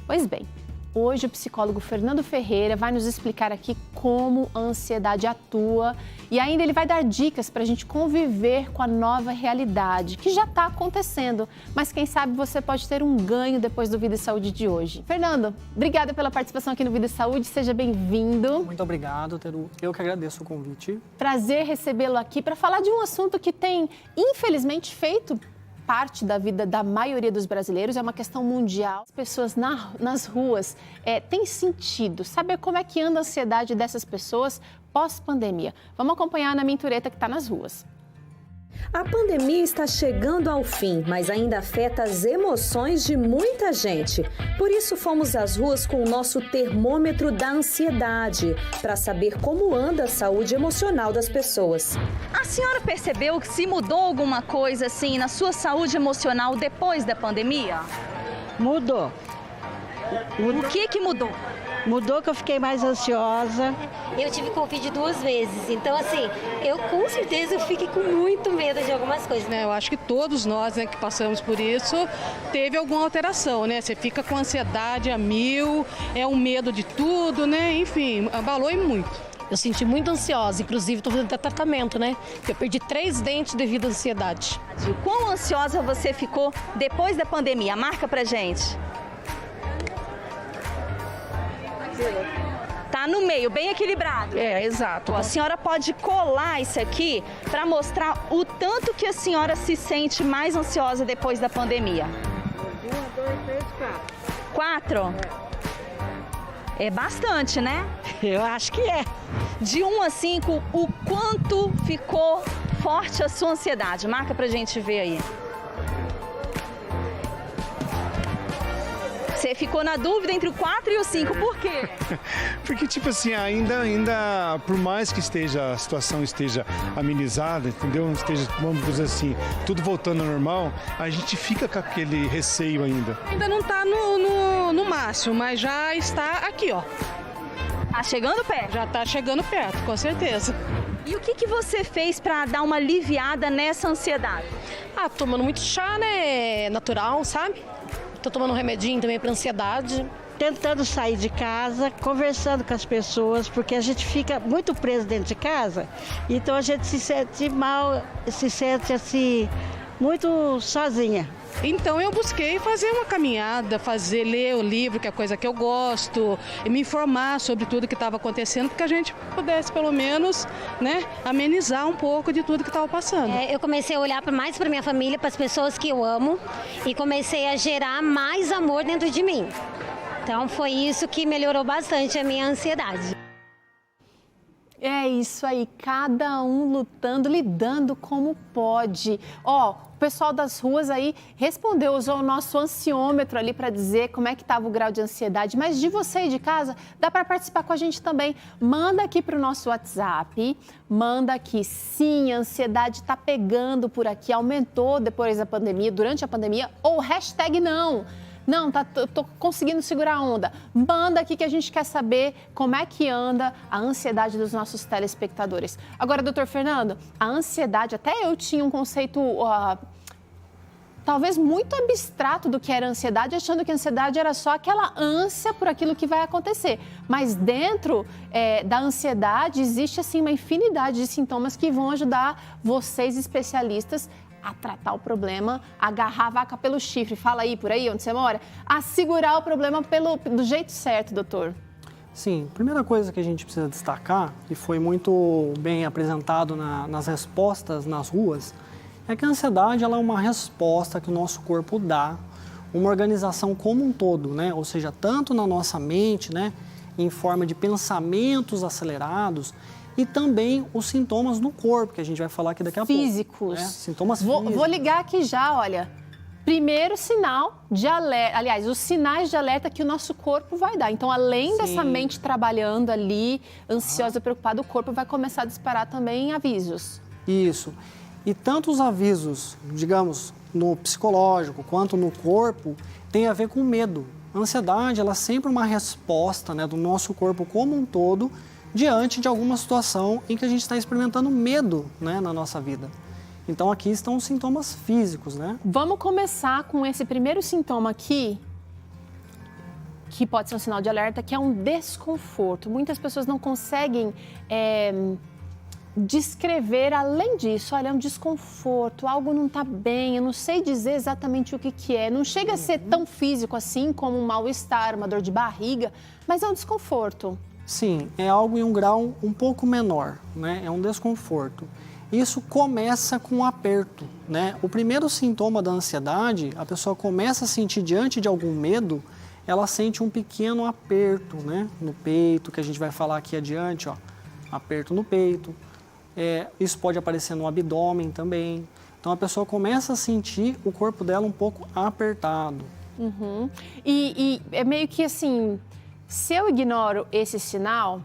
Pois bem, hoje o psicólogo Fernando Ferreira vai nos explicar aqui como a ansiedade atua e ainda ele vai dar dicas para a gente conviver com a nova realidade que já está acontecendo, mas quem sabe você pode ter um ganho depois do Vida e Saúde de hoje. Fernando, obrigada pela participação aqui no Vida e Saúde, seja bem-vindo. Muito obrigado, Teru. Eu que agradeço o convite. Prazer recebê-lo aqui para falar de um assunto que tem, infelizmente, feito parte da vida da maioria dos brasileiros, é uma questão mundial. As pessoas nas ruas têm sentido saber como é que anda a ansiedade dessas pessoas pós-pandemia. Vamos acompanhar a Ana Mintureta que está nas ruas. A pandemia está chegando ao fim, mas ainda afeta as emoções de muita gente. Por isso, fomos às ruas com o nosso termômetro da ansiedade, para saber como anda a saúde emocional das pessoas. A senhora percebeu que se mudou alguma coisa assim na sua saúde emocional depois da pandemia? Mudou. O que mudou? Mudou que eu fiquei mais ansiosa. Eu tive Covid 2 vezes, então assim, eu com certeza fiquei com muito medo de algumas coisas. Eu acho que todos nós, que passamos por isso, teve alguma alteração, né? Você fica com ansiedade a mil, é um medo de tudo, né? Enfim, abalou muito. Eu senti muito ansiosa, inclusive estou fazendo tratamento, né? Eu perdi 3 dentes devido à ansiedade. Quão ansiosa você ficou depois da pandemia? Marca pra gente. Tá no meio, bem equilibrado. Exato. A senhora pode colar isso aqui para mostrar o tanto que a senhora se sente mais ansiosa depois da pandemia. 1, 2, 3, 4. 4? É bastante, né? Eu acho que é. De 1 a 5, o quanto ficou forte a sua ansiedade? Marca pra gente ver aí. Você ficou na dúvida entre o 4 e o 5, por quê? Porque, tipo assim, ainda, por mais que a situação esteja amenizada, entendeu? Vamos dizer assim, tudo voltando ao normal, a gente fica com aquele receio ainda. Ainda não está no máximo, mas já está aqui, ó. Tá chegando perto? Já está chegando perto, com certeza. E o que você fez para dar uma aliviada nessa ansiedade? Tomando muito chá, né? Natural, sabe? Tô tomando um remedinho também para ansiedade. Tentando sair de casa, conversando com as pessoas, porque a gente fica muito preso dentro de casa, então a gente se sente mal, se sente assim, muito sozinha. Então eu busquei fazer uma caminhada, ler o livro, que é a coisa que eu gosto, e me informar sobre tudo que estava acontecendo, para que a gente pudesse pelo menos, né, amenizar um pouco de tudo que estava passando. Eu comecei a olhar mais para minha família, para as pessoas que eu amo e comecei a gerar mais amor dentro de mim. Então foi isso que melhorou bastante a minha ansiedade. É isso aí, cada um lutando, lidando como pode. O pessoal das ruas aí respondeu, usou o nosso ansiômetro ali para dizer como é que estava o grau de ansiedade. Mas de você aí de casa, dá para participar com a gente também. Manda aqui para o nosso WhatsApp, manda aqui, sim, a ansiedade está pegando por aqui, aumentou depois da pandemia, durante a pandemia, ou hashtag não. Não, tô conseguindo segurar a onda. Manda aqui que a gente quer saber como é que anda a ansiedade dos nossos telespectadores. Agora, doutor Fernando, a ansiedade, até eu tinha um conceito talvez muito abstrato do que era ansiedade, achando que a ansiedade era só aquela ânsia por aquilo que vai acontecer. Mas dentro da ansiedade existe assim uma infinidade de sintomas que vão ajudar vocês, especialistas, a tratar o problema, agarrar a vaca pelo chifre, fala aí, por aí onde você mora, a segurar o problema do jeito certo, doutor. Sim, primeira coisa que a gente precisa destacar, e foi muito bem apresentado nas respostas nas ruas, é que a ansiedade ela é uma resposta que o nosso corpo dá, uma organização como um todo, né? Ou seja, tanto na nossa mente, né, em forma de pensamentos acelerados, e também os sintomas no corpo, que a gente vai falar aqui daqui a pouco. Físicos. Sintomas físicos. Vou ligar aqui já, olha. Primeiro sinal de alerta, aliás, os sinais de alerta que o nosso corpo vai dar. Então, além dessa mente trabalhando ali, ansiosa, preocupada, o corpo vai começar a disparar também avisos. Isso. E tanto os avisos, digamos, no psicológico quanto no corpo, tem a ver com medo. A ansiedade, ela é sempre uma resposta, né, do nosso corpo como um todo, diante de alguma situação em que a gente está experimentando medo, né, na nossa vida. Então, aqui estão os sintomas físicos, né? Vamos começar com esse primeiro sintoma aqui. que pode ser um sinal de alerta, que é um desconforto. Muitas pessoas não conseguem descrever além disso. Olha, é um desconforto, algo não está bem, eu não sei dizer exatamente o que é. Não chega a ser tão físico assim como um mal-estar, uma dor de barriga, mas é um desconforto. Sim, é algo em um grau um pouco menor, né? É um desconforto. Isso começa com um aperto, né? O primeiro sintoma da ansiedade, a pessoa começa a sentir diante de algum medo, ela sente um pequeno aperto, né? No peito, que a gente vai falar aqui adiante, ó. Aperto no peito. Isso pode aparecer no abdômen também. Então, a pessoa começa a sentir o corpo dela um pouco apertado. Uhum. E é meio que assim, se eu ignoro esse sinal,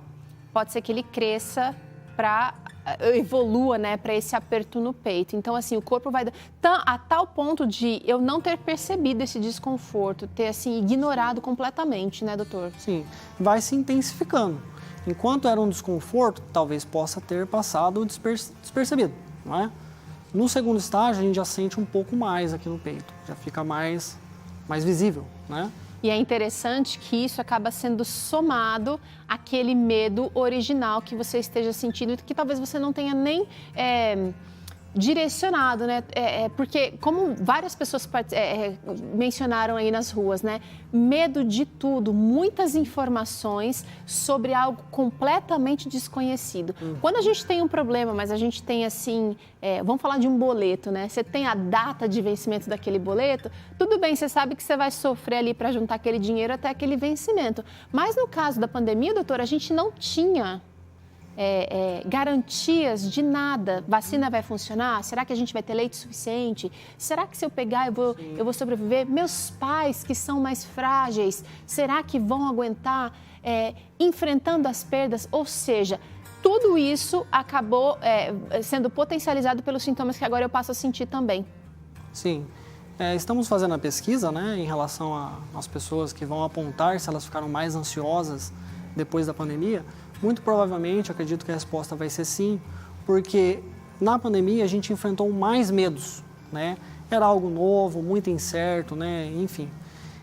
pode ser que ele cresça evolua, né, para esse aperto no peito. Então, assim, o corpo vai a tal ponto de eu não ter percebido esse desconforto, ter, assim, ignorado completamente, né, doutor? Sim, vai se intensificando. Enquanto era um desconforto, talvez possa ter passado despercebido, não é? No segundo estágio, a gente já sente um pouco mais aqui no peito, já fica mais visível, né? E é interessante que isso acaba sendo somado àquele medo original que você esteja sentindo, que talvez você não tenha nem direcionado, né? Porque, como várias pessoas mencionaram aí nas ruas, né? Medo de tudo, muitas informações sobre algo completamente desconhecido. Quando a gente tem um problema, mas a gente tem assim, vamos falar de um boleto, né? Você tem a data de vencimento daquele boleto, tudo bem, você sabe que você vai sofrer ali para juntar aquele dinheiro até aquele vencimento. Mas no caso da pandemia, doutora, a gente não tinha garantias de nada. Vacina vai funcionar? Será que a gente vai ter leite suficiente? Será que se eu pegar eu vou sobreviver? Meus pais que são mais frágeis, será que vão aguentar enfrentando as perdas? Ou seja, tudo isso acabou sendo potencializado pelos sintomas que agora eu passo a sentir também. Sim. Estamos fazendo a pesquisa, né, em relação às pessoas que vão apontar se elas ficaram mais ansiosas depois da pandemia. Muito provavelmente, acredito que a resposta vai ser sim, porque na pandemia a gente enfrentou mais medos, né? Era algo novo, muito incerto, né? Enfim.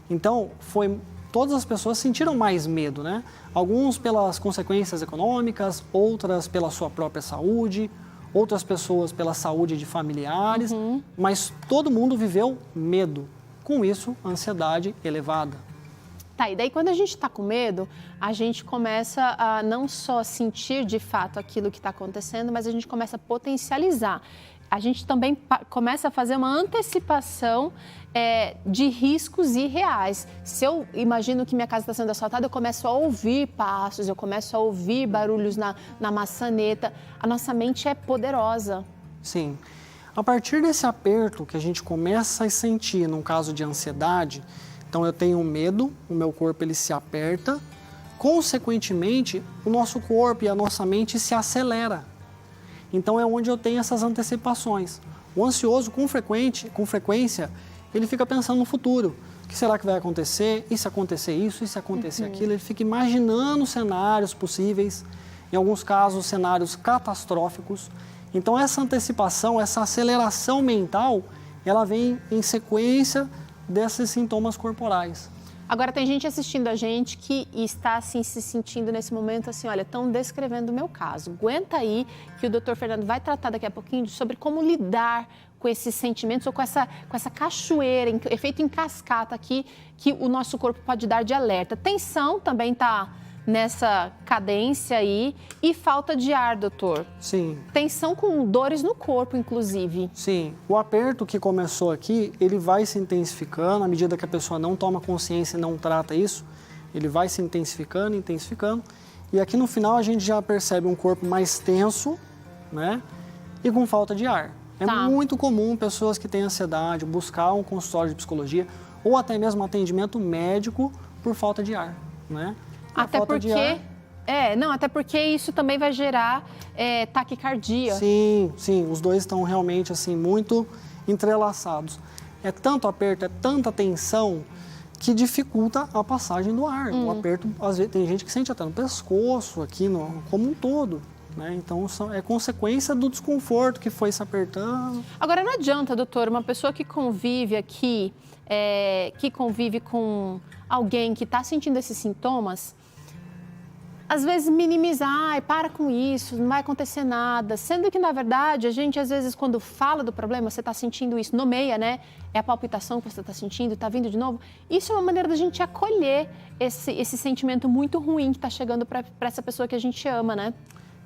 Então, todas as pessoas sentiram mais medo, né? Alguns pelas consequências econômicas, outras pela sua própria saúde, outras pessoas pela saúde de familiares, mas todo mundo viveu medo. Com isso, ansiedade elevada. Tá, e daí quando a gente está com medo, a gente começa a não só sentir de fato aquilo que está acontecendo, mas a gente começa a potencializar. A gente também começa a fazer uma antecipação de riscos irreais. Se eu imagino que minha casa está sendo assaltada, eu começo a ouvir passos, eu começo a ouvir barulhos na maçaneta. A nossa mente é poderosa. Sim. A partir desse aperto que a gente começa a sentir num caso de ansiedade, então eu tenho medo, o meu corpo ele se aperta, consequentemente o nosso corpo e a nossa mente se acelera. Então é onde eu tenho essas antecipações. O ansioso com frequência, ele fica pensando no futuro. O que será que vai acontecer? E se acontecer isso? E se acontecer aquilo? Ele fica imaginando cenários possíveis, em alguns casos cenários catastróficos. Então essa antecipação, essa aceleração mental, ela vem em sequência desses sintomas corporais. Agora, tem gente assistindo a gente que está assim, se sentindo nesse momento assim, olha, estão descrevendo o meu caso. Aguenta aí que o doutor Fernando vai tratar daqui a pouquinho sobre como lidar com esses sentimentos ou com essa cachoeira, efeito em cascata aqui, que o nosso corpo pode dar de alerta. Tensão também está nessa cadência aí e falta de ar, doutor. Sim. Tensão com dores no corpo, inclusive. Sim. O aperto que começou aqui, ele vai se intensificando à medida que a pessoa não toma consciência e não trata isso, ele vai se intensificando. E aqui no final a gente já percebe um corpo mais tenso, né? E com falta de ar. É muito comum pessoas que têm ansiedade buscar um consultório de psicologia ou até mesmo atendimento médico por falta de ar, né? Até porque isso também vai gerar taquicardia. Sim, os dois estão realmente assim muito entrelaçados. É tanto aperto, é tanta tensão que dificulta a passagem do ar. O aperto, às vezes, tem gente que sente até no pescoço, aqui como um todo, né? Então, é consequência do desconforto que foi se apertando. Agora, não adianta, doutor, uma pessoa que convive aqui, que convive com alguém que está sentindo esses sintomas, às vezes minimizar, ai, para com isso, não vai acontecer nada. Sendo que, na verdade, a gente, às vezes, quando fala do problema, você está sentindo isso, nomeia, né? É a palpitação que você está sentindo, está vindo de novo. Isso é uma maneira da gente acolher esse sentimento muito ruim que está chegando para essa pessoa que a gente ama, né?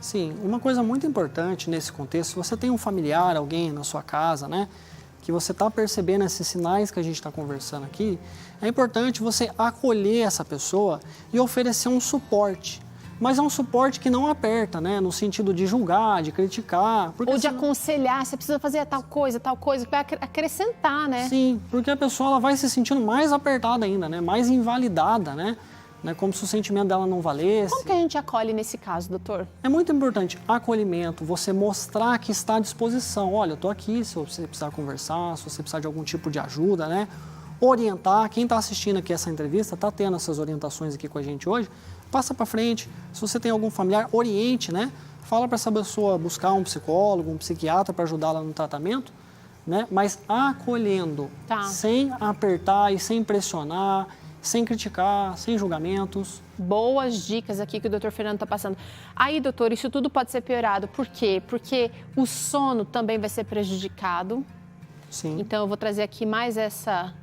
Sim, uma coisa muito importante nesse contexto, se você tem um familiar, alguém na sua casa, né? Que você está percebendo esses sinais que a gente está conversando aqui, é importante você acolher essa pessoa e oferecer um suporte. Mas é um suporte que não aperta, né? No sentido de julgar, de criticar. Ou de aconselhar, você precisa fazer tal coisa, que vai acrescentar, né? Sim, porque a pessoa ela vai se sentindo mais apertada ainda, né? Mais invalidada, né? Como se o sentimento dela não valesse. Como que a gente acolhe nesse caso, doutor? É muito importante acolhimento, você mostrar que está à disposição. Olha, eu estou aqui se você precisar conversar, se você precisar de algum tipo de ajuda, né? Orientar, quem está assistindo aqui essa entrevista, está tendo essas orientações aqui com a gente hoje, passa para frente. Se você tem algum familiar, oriente, né? Fala para essa pessoa buscar um psicólogo, um psiquiatra para ajudá-la no tratamento, né? Mas acolhendo, sem apertar e sem pressionar, sem criticar, sem julgamentos. Boas dicas aqui que o doutor Fernando está passando. Aí, doutor, isso tudo pode ser piorado. Por quê? Porque o sono também vai ser prejudicado. Sim. Então, eu vou trazer aqui mais essa...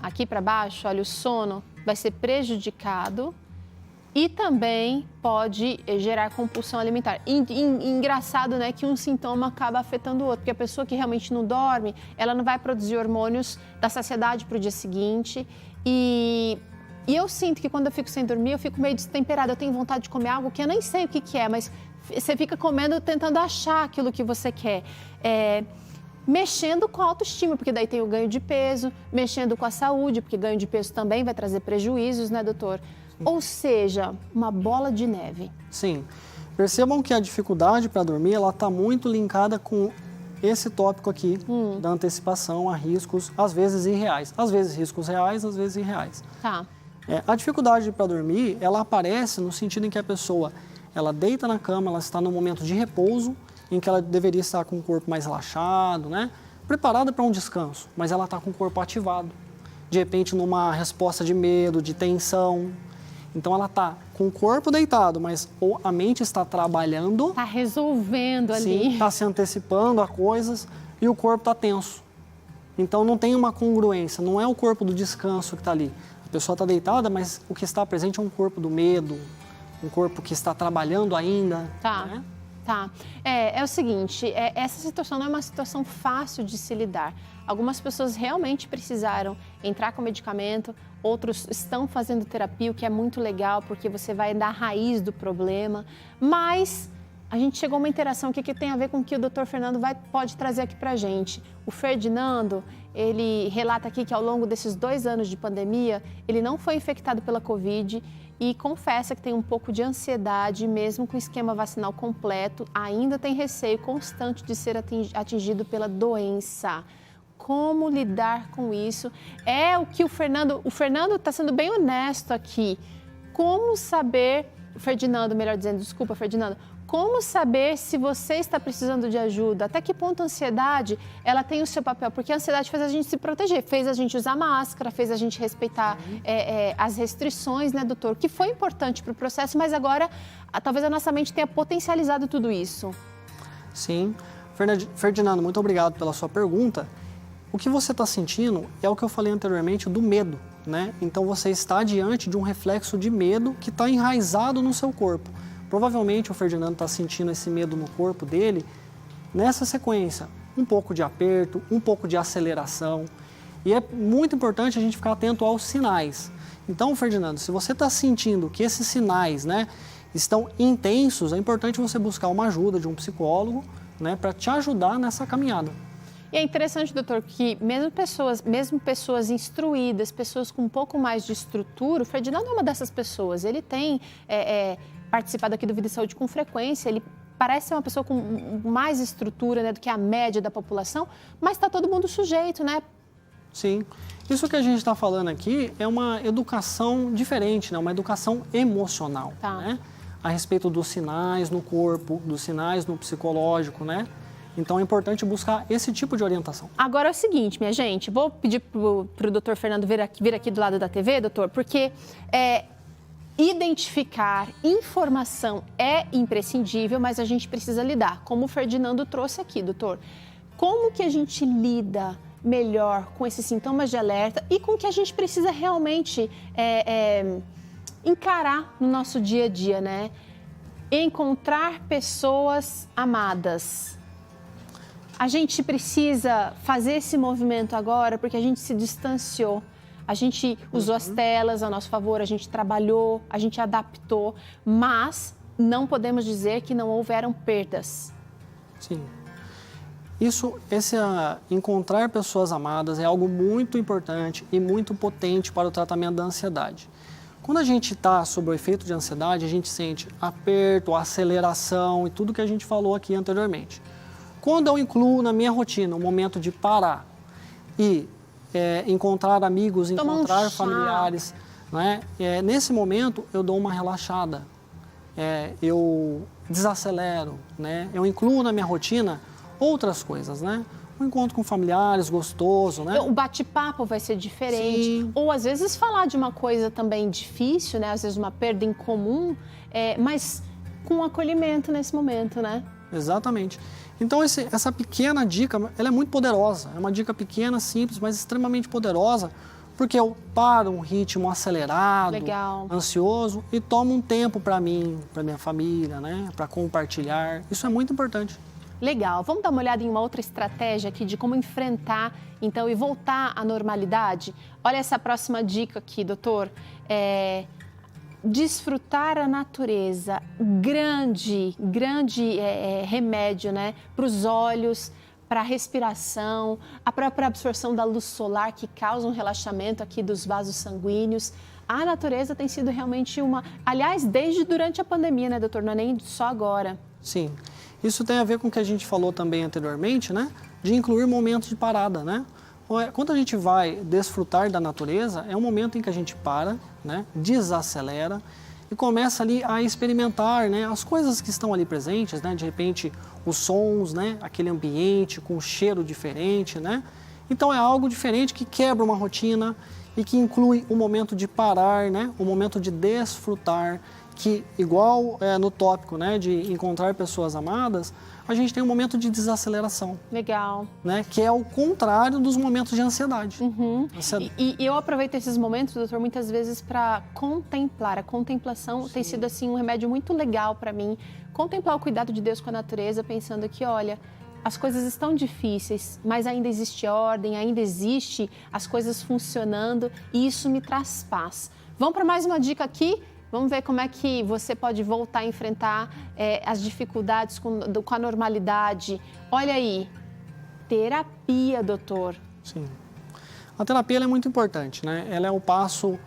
Aqui para baixo, olha, o sono vai ser prejudicado e também pode gerar compulsão alimentar. Engraçado, né, que um sintoma acaba afetando o outro, porque a pessoa que realmente não dorme, ela não vai produzir hormônios da saciedade para o dia seguinte e eu sinto que quando eu fico sem dormir, eu fico meio destemperada, eu tenho vontade de comer algo que eu nem sei o que é, mas você fica comendo tentando achar aquilo que você quer. Mexendo com a autoestima, porque daí tem o ganho de peso, mexendo com a saúde, porque ganho de peso também vai trazer prejuízos, né, doutor? Ou seja, uma bola de neve. Sim. Percebam que a dificuldade para dormir, ela está muito linkada com esse tópico aqui, da antecipação a riscos, às vezes irreais. Às vezes riscos reais, às vezes irreais. Tá. A dificuldade para dormir, ela aparece no sentido em que a pessoa, ela deita na cama, ela está no momento de repouso, em que ela deveria estar com o corpo mais relaxado, né? Preparada para um descanso, mas ela está com o corpo ativado. De repente, numa resposta de medo, de tensão. Então, ela está com o corpo deitado, mas ou a mente está trabalhando. Está resolvendo ali. Sim, está se antecipando a coisas e o corpo está tenso. Então, não tem uma congruência, não é o corpo do descanso que está ali. A pessoa está deitada, mas o que está presente é um corpo do medo, um corpo que está trabalhando ainda. Tá. Né? Tá. É o seguinte, essa situação não é uma situação fácil de se lidar. Algumas pessoas realmente precisaram entrar com medicamento, outros estão fazendo terapia, o que é muito legal, porque você vai dar a raiz do problema. Mas a gente chegou a uma interação aqui que tem a ver com o que o doutor Fernando pode trazer aqui pra gente. O Ferdinando, ele relata aqui que ao longo desses 2 anos de pandemia, ele não foi infectado pela Covid e confessa que tem um pouco de ansiedade, mesmo com o esquema vacinal completo, ainda tem receio constante de ser atingido pela doença. Como lidar com isso? É o que o Fernando está sendo bem honesto aqui. Como saber, Ferdinando, melhor dizendo, desculpa, Ferdinando, como saber se você está precisando de ajuda? Até que ponto a ansiedade, ela tem o seu papel? Porque a ansiedade fez a gente se proteger, fez a gente usar máscara, fez a gente respeitar as restrições, né, doutor? Que foi importante para o processo, mas agora talvez a nossa mente tenha potencializado tudo isso. Sim. Ferdinando, muito obrigado pela sua pergunta. O que você está sentindo é o que eu falei anteriormente do medo, né? Então você está diante de um reflexo de medo que está enraizado no seu corpo. Provavelmente o Ferdinando está sentindo esse medo no corpo dele nessa sequência. Um pouco de aperto, um pouco de aceleração. E é muito importante a gente ficar atento aos sinais. Então, Ferdinando, se você está sentindo que esses sinais, né, estão intensos, é importante você buscar uma ajuda de um psicólogo, né, para te ajudar nessa caminhada. E é interessante, doutor, que mesmo pessoas instruídas, pessoas com um pouco mais de estrutura, o Ferdinando é uma dessas pessoas, ele tem participado aqui do Vida e Saúde com frequência, ele parece ser uma pessoa com mais estrutura, né, do que a média da população, mas está todo mundo sujeito, né? Sim. Isso que a gente está falando aqui é uma educação diferente, né? Uma educação emocional. Tá. Né? a respeito dos sinais no corpo, dos sinais no psicológico, né? Então é importante buscar esse tipo de orientação. Agora é o seguinte, minha gente, vou pedir para o doutor Fernando vir aqui do lado da TV, doutor, porque identificar informação é imprescindível, mas a gente precisa lidar, como o Ferdinando trouxe aqui, doutor. Como que a gente lida melhor com esses sintomas de alerta e com o que a gente precisa realmente encarar no nosso dia a dia, né? Encontrar pessoas amadas. A gente precisa fazer esse movimento agora porque a gente se distanciou. A gente usou as telas a nosso favor, a gente trabalhou, a gente adaptou, mas não podemos dizer que não houveram perdas. Sim. Encontrar pessoas amadas é algo muito importante e muito potente para o tratamento da ansiedade. Quando a gente está sob o efeito de ansiedade, a gente sente aperto, aceleração e tudo que a gente falou aqui anteriormente. Quando eu incluo na minha rotina o momento de parar e encontrar amigos, encontrar familiares, né? Nesse momento eu dou uma relaxada, eu desacelero, né? Eu incluo na minha rotina outras coisas, né? Um encontro com familiares gostoso, né? O bate-papo vai ser diferente. Sim. Ou às vezes falar de uma coisa também difícil, né? Às vezes uma perda em comum, mas com acolhimento nesse momento, né? Exatamente. Então, essa pequena dica, ela é muito poderosa. É uma dica pequena, simples, mas extremamente poderosa, porque eu paro um ritmo acelerado, Legal. Ansioso, e tomo um tempo para mim, para minha família, né? Para compartilhar. Isso é muito importante. Legal. Vamos dar uma olhada em uma outra estratégia aqui de como enfrentar, então, e voltar à normalidade? Olha essa próxima dica aqui, doutor. Desfrutar a natureza, grande remédio, né, para os olhos, para a respiração, a própria absorção da luz solar que causa um relaxamento aqui dos vasos sanguíneos. A natureza tem sido realmente aliás, desde durante a pandemia, né, doutor? Não é nem só agora. Sim. Isso tem a ver com o que a gente falou também anteriormente, né, de incluir momentos de parada, né? Quando a gente vai desfrutar da natureza, é um momento em que a gente para, né, desacelera e começa ali a experimentar, né, as coisas que estão ali presentes, né, de repente os sons, né, aquele ambiente com um cheiro diferente, né? Então é algo diferente que quebra uma rotina e que inclui o momento de parar, né, o momento de desfrutar, que igual no tópico, né, de encontrar pessoas amadas, a gente tem um momento de desaceleração. Legal. Né, que é o contrário dos momentos de ansiedade. Uhum. E eu aproveito esses momentos, doutor, muitas vezes para contemplar. A contemplação tem sido assim um remédio muito legal para mim. Contemplar o cuidado de Deus com a natureza, pensando que, olha, as coisas estão difíceis, mas ainda existe ordem, ainda existe as coisas funcionando e isso me traz paz. Vamos para mais uma dica aqui? Vamos ver como é que você pode voltar a enfrentar as dificuldades com a normalidade. Olha aí, terapia, doutor. Sim. A terapia ela é muito importante, né? Ela é o passo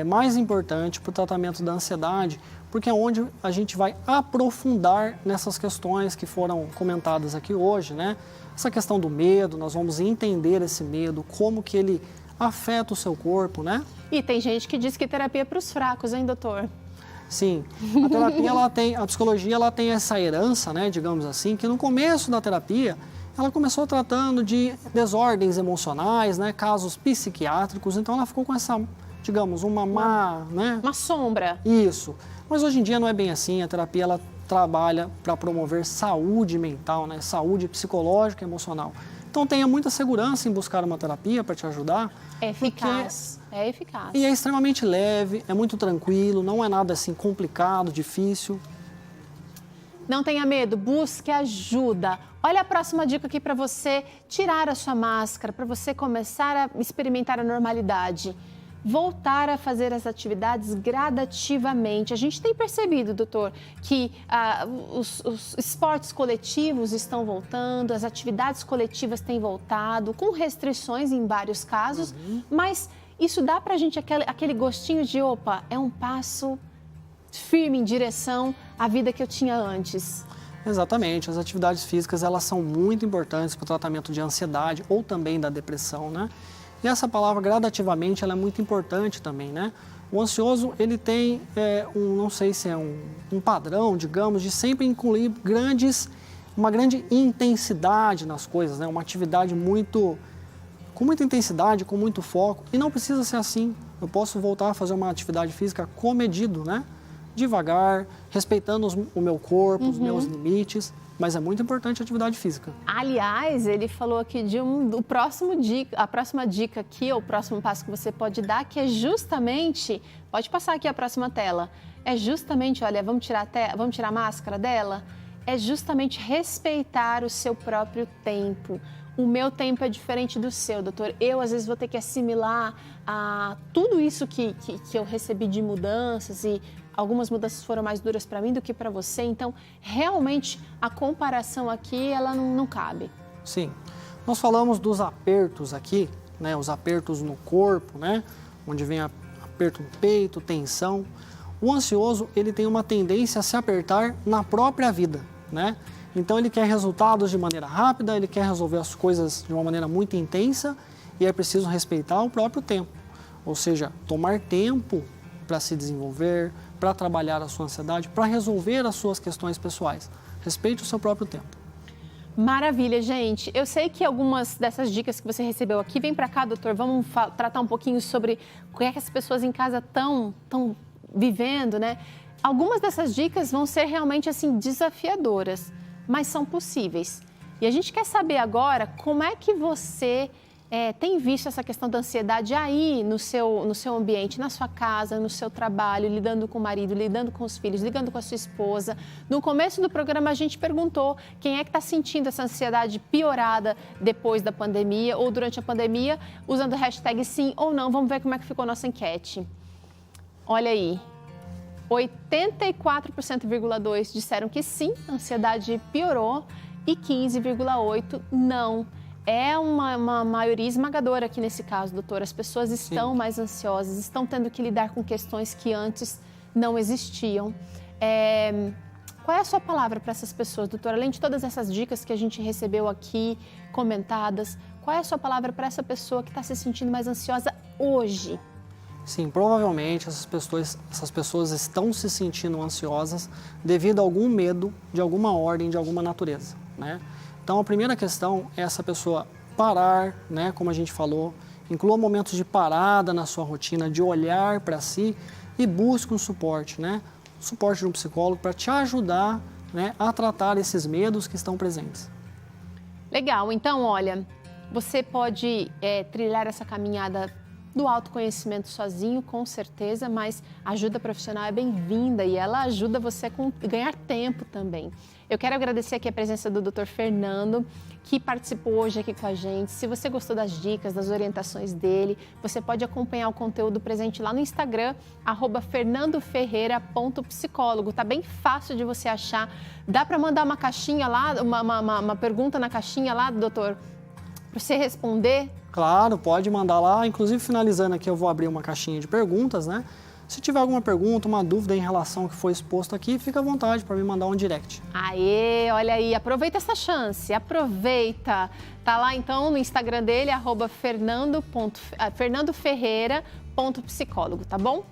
mais importante para o tratamento da ansiedade, porque é onde a gente vai aprofundar nessas questões que foram comentadas aqui hoje, né? Essa questão do medo, nós vamos entender esse medo, como que ele afeta o seu corpo, né? E tem gente que diz que terapia é para os fracos, hein, doutor? Sim, a terapia, a psicologia, ela tem essa herança, né, digamos assim, que no começo da terapia, ela começou tratando de desordens emocionais, né, casos psiquiátricos, então ela ficou com essa, digamos, uma sombra. Isso, mas hoje em dia não é bem assim, a terapia, ela trabalha para promover saúde mental, né, saúde psicológica e emocional. Então tenha muita segurança em buscar uma terapia para te ajudar. É eficaz, é eficaz. E é extremamente leve, é muito tranquilo, não é nada assim complicado, difícil. Não tenha medo, busque ajuda. Olha a próxima dica aqui para você tirar a sua máscara, para você começar a experimentar a normalidade. Voltar a fazer as atividades gradativamente. A gente tem percebido, doutor, que os esportes coletivos estão voltando, as atividades coletivas têm voltado, com restrições em vários casos, mas isso dá pra gente aquele gostinho de, opa, é um passo firme em direção à vida que eu tinha antes. Exatamente, as atividades físicas, elas são muito importantes para o tratamento de ansiedade ou também da depressão, né? E essa palavra gradativamente ela é muito importante também, né? O ansioso ele tem não sei se é um padrão, digamos, de sempre incluir uma grande intensidade nas coisas, né? Uma atividade com muita intensidade, com muito foco. E não precisa ser assim. Eu posso voltar a fazer uma atividade física comedido, né? Devagar, respeitando o meu corpo, os meus limites. Mas é muito importante a atividade física. Aliás, ele falou aqui a próxima dica aqui, ou o próximo passo que você pode dar, que é justamente, pode passar aqui a próxima tela, é justamente, olha, vamos tirar a máscara dela? É justamente respeitar o seu próprio tempo. O meu tempo é diferente do seu, doutor. Eu, às vezes, vou ter que assimilar tudo isso que eu recebi de mudanças e algumas mudanças foram mais duras para mim do que para você. Então, realmente, a comparação aqui, ela não cabe. Sim. Nós falamos dos apertos aqui, né? Os apertos no corpo, né? Onde vem aperto no peito, tensão. O ansioso, ele tem uma tendência a se apertar na própria vida, né? Então, ele quer resultados de maneira rápida, ele quer resolver as coisas de uma maneira muito intensa e é preciso respeitar o próprio tempo. Ou seja, tomar tempo para se desenvolver, para trabalhar a sua ansiedade, para resolver as suas questões pessoais. Respeite o seu próprio tempo. Maravilha, gente. Eu sei que algumas dessas dicas que você recebeu aqui, vem para cá, doutor, vamos tratar um pouquinho sobre o que é que as pessoas em casa estão vivendo, né? Algumas dessas dicas vão ser realmente, assim, desafiadoras, mas são possíveis. E a gente quer saber agora como é que você tem visto essa questão da ansiedade aí no seu ambiente, na sua casa, no seu trabalho, lidando com o marido, lidando com os filhos, lidando com a sua esposa. No começo do programa a gente perguntou quem é que está sentindo essa ansiedade piorada depois da pandemia ou durante a pandemia, usando o hashtag sim ou não. Vamos ver como é que ficou a nossa enquete. Olha aí, 84,2% disseram que sim, a ansiedade piorou e 15,8% não. É uma maioria esmagadora aqui nesse caso, doutor. As pessoas estão mais ansiosas, estão tendo que lidar com questões que antes não existiam. Qual é a sua palavra para essas pessoas, doutor? Além de todas essas dicas que a gente recebeu aqui, comentadas, qual é a sua palavra para essa pessoa que está se sentindo mais ansiosa hoje? Sim, provavelmente essas pessoas estão se sentindo ansiosas devido a algum medo de alguma ordem, de alguma natureza, né? Então, a primeira questão é essa pessoa parar, né, como a gente falou, inclua momentos de parada na sua rotina, de olhar para si e busque um suporte, né? Suporte de um psicólogo para te ajudar, né, a tratar esses medos que estão presentes. Legal, então, olha, você pode trilhar essa caminhada do autoconhecimento sozinho, com certeza, mas a ajuda profissional é bem-vinda e ela ajuda você a ganhar tempo também. Eu quero agradecer aqui a presença do Dr. Fernando, que participou hoje aqui com a gente. Se você gostou das dicas, das orientações dele, você pode acompanhar o conteúdo presente lá no Instagram, @fernandoferreira.psicólogo. Tá bem fácil de você achar. Dá para mandar uma caixinha lá, uma pergunta na caixinha lá, doutor, para você responder? Claro, pode mandar lá. Inclusive, finalizando aqui, eu vou abrir uma caixinha de perguntas, né? Se tiver alguma pergunta, uma dúvida em relação ao que foi exposto aqui, fica à vontade para me mandar um direct. Aê, olha aí, aproveita essa chance, aproveita. Tá lá então no Instagram dele, @fernandoferreira.psicólogo, tá bom?